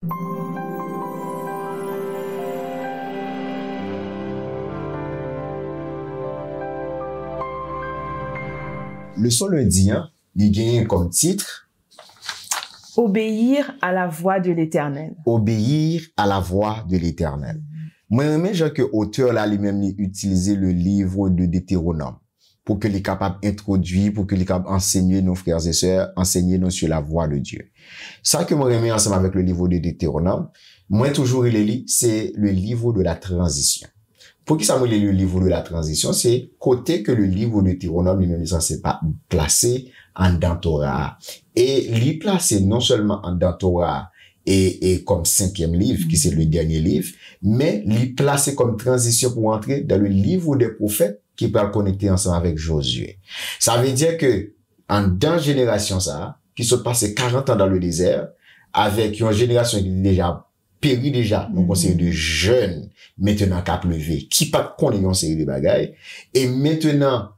Leçon lundi, il gagne comme titre Obéir à la voix de l'Éternel. Obéir à la voix de l'Éternel. Moi, j'aime que l'auteur là lui-même utilisé le livre de Deutéronome pour que les capables introduire, pour que les capables enseigner nos frères et sœurs, enseigner nous sur la voix de Dieu. Ça que moi j'aime ensemble avec le livre de Deutéronome, moi toujours il lit, c'est le livre de la transition. Pour qui ça me lit le livre de la transition, c'est côté que le livre de Deutéronome lui-même ça c'est pas placé en dans Torah et lui placé non seulement en dans Torah et comme 5e livre, qui c'est le dernier livre, mais lui placé comme transition pour entrer dans le livre des prophètes qui peut connecter ensemble avec Josué. Ça veut dire que, en dans génération ça, qui sont passés 40 ans dans le désert, avec une génération qui est déjà péri déjà, donc on série de jeunes, maintenant qui a pleuvé, qui pas connaît une série de bagailles, et maintenant,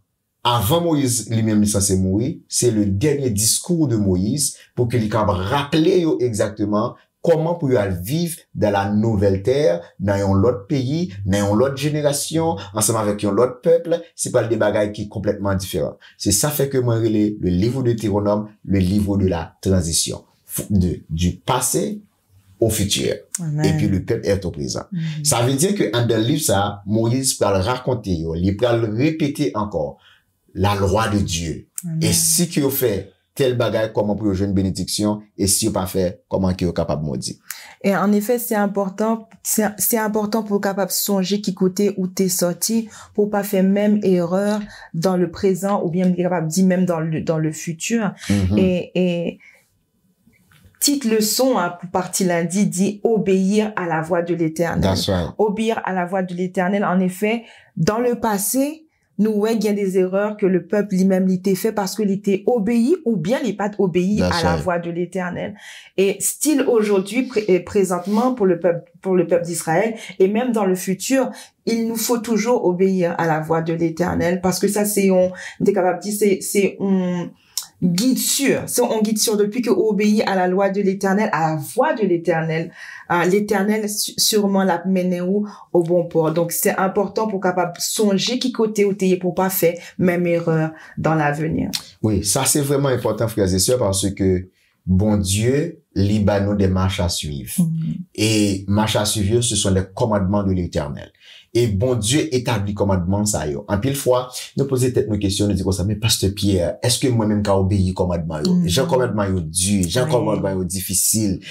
avant Moïse lui-même censé mourir, c'est le dernier discours de Moïse pour que les capable rappeler exactement comment pour vivre dans la nouvelle terre, dans un autre pays, dans une autre génération, ensemble avec un autre peuple, c'est pas des bagailles qui est complètement différent. C'est ça fait que moi le livre de Deutéronome, le livre de la transition, du passé au futur. Amen. Et puis le peuple est au présent. Ça veut dire que dans le livre ça, Moïse peut le raconter, il peut le répéter encore. La loi de Dieu. Amen. Et si tu fait tel bagage, comment pour jouer une bénédiction, et si tu pas fait, comment tu es capable de maudire. Et en effet, c'est important pour capable songer qui côté où t'es sorti, pour pas faire même erreur dans le présent, ou bien capable dire même dans le futur. Et petite leçon, pour partie lundi, dit obéir à la voix de l'Éternel. Right. Obéir à la voix de l'Éternel. En effet, dans le passé, nous, il y a des erreurs que le peuple lui-même l'était fait parce qu'il était obéi ou bien il n'est pas obéi à la voix de l'Éternel. Et style aujourd'hui, présentement pour le peuple d'Israël et même dans le futur, il nous faut toujours obéir à la voix de l'Éternel parce que ça c'est on est capable de dire c'est on guide sûr. On guide sûr depuis que obéit à la loi de l'Éternel, à la voix de l'Éternel. L'Éternel sûrement l'a mené au bon port. Donc c'est important pour capable songer qui côté où t'es pour pas faire même erreur dans l'avenir. Oui, ça c'est vraiment important frères et sœurs parce que bon Dieu libère des marches à suivre. Et marches à suivre ce sont les commandements de l'Éternel. Et bon Dieu établit commandement ça yo. En pile fois, nous poser peut-être nos questions, nous dire comme ça, mais pasteur Pierre, est-ce que moi-même qu'a obéi commandement yo? J'ai commandement yo dur, j'ai commandement yo difficile.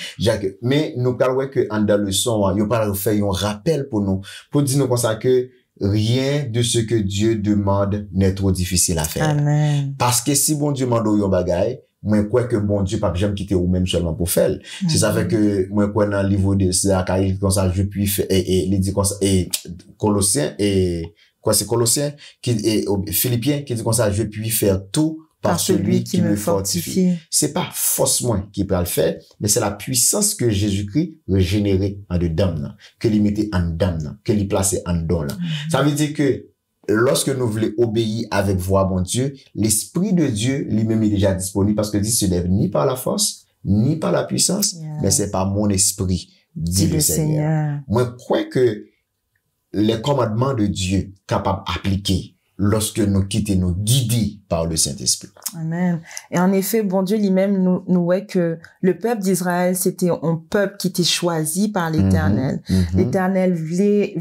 Mais nous parlons que en dans le son, yo pas faire un rappel pour nous, pour dire nous comme ça que rien de ce que Dieu demande n'est trop difficile à faire. Amen. Parce que si bon Dieu mande yon bagay, moi quoi que bon Dieu pas jamais quitter ou même seulement pour faire. C'est ça fait que moi quoi dans le livre de Zacharie comme ça je puis faire et il dit comme ça et Colossiens et quoi c'est Colossiens qui et Philippiens qui dit comme ça je puis faire tout par celui qui me fortifie. C'est pas force moi qui peut le faire, mais c'est la puissance que Jésus-Christ régénéré en dedans que il mettait en dedans, que il plaçait en dedans là. Ça veut dire que lorsque nous voulons obéir avec voix bon Dieu, l'Esprit de Dieu lui-même est déjà disponible parce que dit se lève ni par la force, ni par la puissance, mais c'est par mon esprit, dit le Seigneur. Moi, je crois que les commandements de Dieu capables d'appliquer lorsque nous quittons, nous guidés par le Saint-Esprit. Amen. Et en effet, bon Dieu lui-même nous voit que le peuple d'Israël, c'était un peuple qui était choisi par l'Éternel. L'Éternel voulait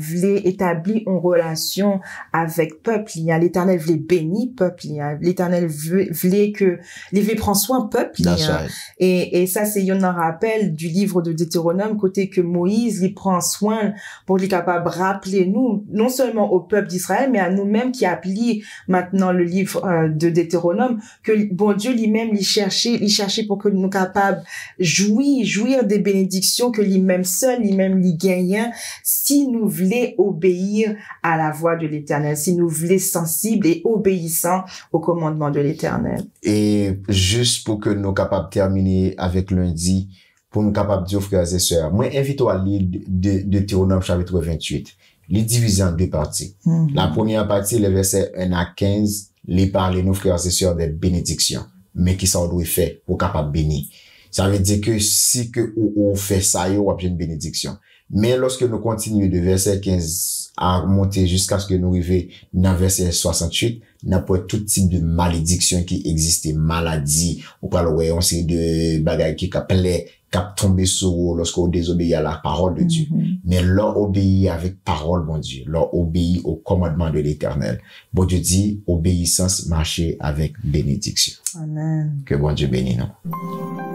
établir une relation avec peuple. L'Éternel voulait bénir peuple. L'Éternel voulait que les prend soin peuple. Et ça, c'est un rappel du livre de Deutéronome, côté que Moïse il prend soin pour être capable de rappeler nous, non seulement au peuple d'Israël, mais à nous-mêmes qui appliquons maintenant le livre de Deutéronome, que bon Dieu lui-même il cherchait pour que nous capables jouir des bénédictions que lui-même seul, lui-même lui gagne, si nous voulons obéir à la voix de l'Éternel, si nous voulons sensibles et obéissants au commandement de l'Éternel. Et juste pour que nous capables de terminer avec lundi, pour nous capables de dire frères et sœurs, moi invite à lire de Deutéronome chapitre 28. Les divisé en deux parties. La première partie, les versets 1 à 15, les parler nos frères et sœurs des bénédictions, mais qui sont doit faire pour capable bénir. Ça veut dire que si que on fait ça, on va une bénédiction. Mais lorsque nous continuons de verset 15 à monter jusqu'à ce que nous arrivions dans verset 68, n'importe tout type de malédiction qui existe, maladie, ou pas le on sait de bagages qui tomber sur vous lorsqu'on désobéit à la parole de Dieu. Mais leur obéit avec parole, bon Dieu. Leur obéit au commandement de l'Éternel. Bon Dieu dit, obéissance, marcher avec bénédiction. Amen. Que bon Dieu bénisse nous.